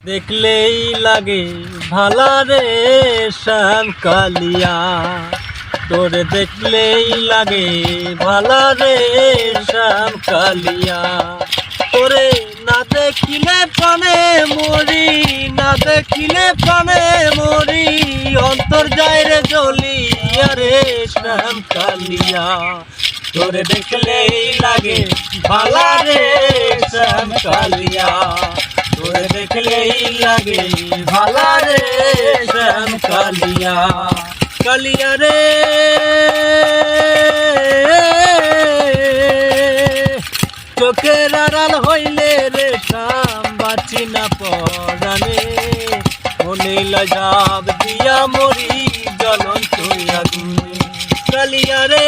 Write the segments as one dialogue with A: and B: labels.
A: দেখলেই লাগে ভালা রে শ্যাম কালিয়া, তোরে দেখলেই লাগে ভালা রে শ্যাম কালিয়া। তোরে না দেখিলে প্রাণে মরি, না দেখিলে প্রাণে মরি, অন্তর যায় রে জ্বলিয়া রে শ্যাম কালিয়া। তোরে দেখলেই লাগে ভালা রে শ্যাম কালিয়া, তোরে দেখলেই লাগে ভালা রে শ্যাম কালিয়া। কালিয়া রে চোখের আড়াল হইলে রে শ্যাম বাঁচি না পরাণে, মনে লাজাব দিয়া মরি জ্বলন্ত আগুনে। কালিয়া রে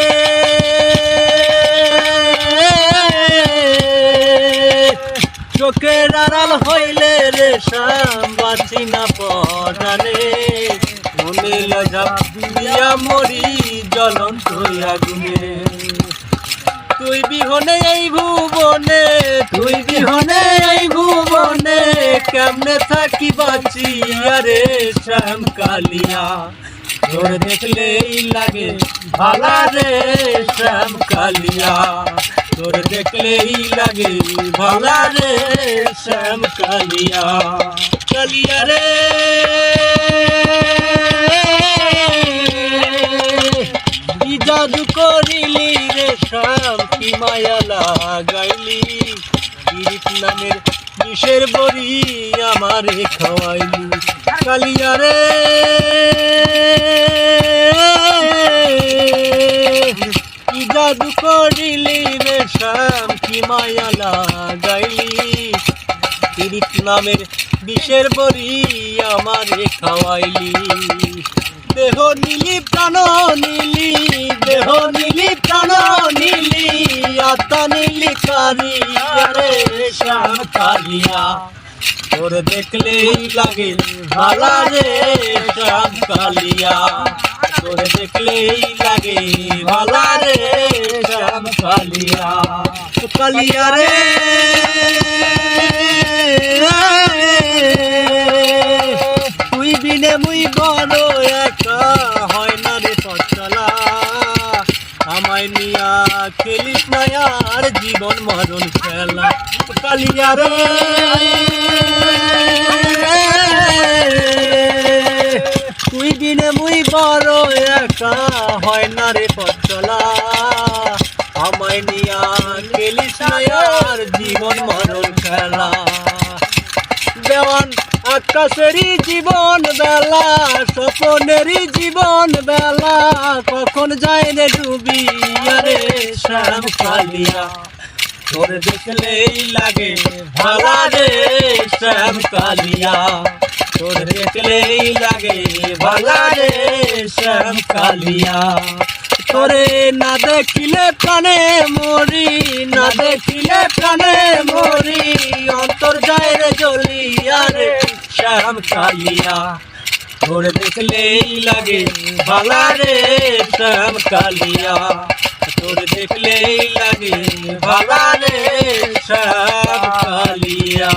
A: চোখের আড়াল হইলে রে শ্যাম বাঁচি না পরাণে, মনে লাজাব দিয়া মরি জ্বলন্ত আগুনে। তুই বিহনে এই ভুবনে, তুই বিহনে এই ভুবনে, কেমনে থাকি বাঁচি রে শ্যাম কালিয়া। তোর দেখলেই লাগে ভালা রে শ্যাম কালিয়া, তোর দেখলেই লাগে ভালা রে শ্যাম কালিয়া। কালিয়া রে কি জাদু করিলি রে শ্যাম, কি মায়া লাগাইলি, পীড়িত নামের বিষের বড়ি আমারে খাওয়াইলি। কালিয়া রে কি জাদু করিলি রে শ্যাম, কি মায়া লাগাইলি, পীড়িত নামের বিষের বড়ি আমারে খাওয়াইলি। দেহ নীলি প্রাণ নীলি, দেহ নীলি প্রাণ নীলি, আত্মা নীলি কালিয়া রে শ্যাম কালিয়া। তোর দেখলেই লাগে ভালা রে শ্যাম কালিয়া, তোর দেখলেই লাগে ভালা রে শ্যাম কালিয়া। কালিয়া রে তুই বিনে মুই বড় একা, হয় না রে পথ চলা, আমায় নিয়া খেলিস না আর জীবন মরণ খেলা। কালিয়া রে তুই বিনে মুই বড় একা, হয় না রে পথ চলা, আমায় নিয়া খেলিস না আর জীবন মরণ খেলা। দেওয়ান আকাশেরই জীবন বেলা, স্বপনেরই জীবন বেলা, কখন যায় রে ডুবিয়া রে শ্যাম কালিয়া। তোর দেখলেই লাগে ভালা রে শ্যাম কালিয়া, তোর দেখলেই লাগে ভালা রে শ্যাম কালিয়া। তোরে না দেখিলে প্রাণে মরি, না দেখিলে প্রাণে মরি, অন্তর যায় রে জ্বলিয়া রে শ্যাম কালিয়া। তোর দেখলেই লাগে ভালা রে শ্যাম কালিয়া, তোর দেখলেই লাগে ভালা রে শ্যাম কালিয়া।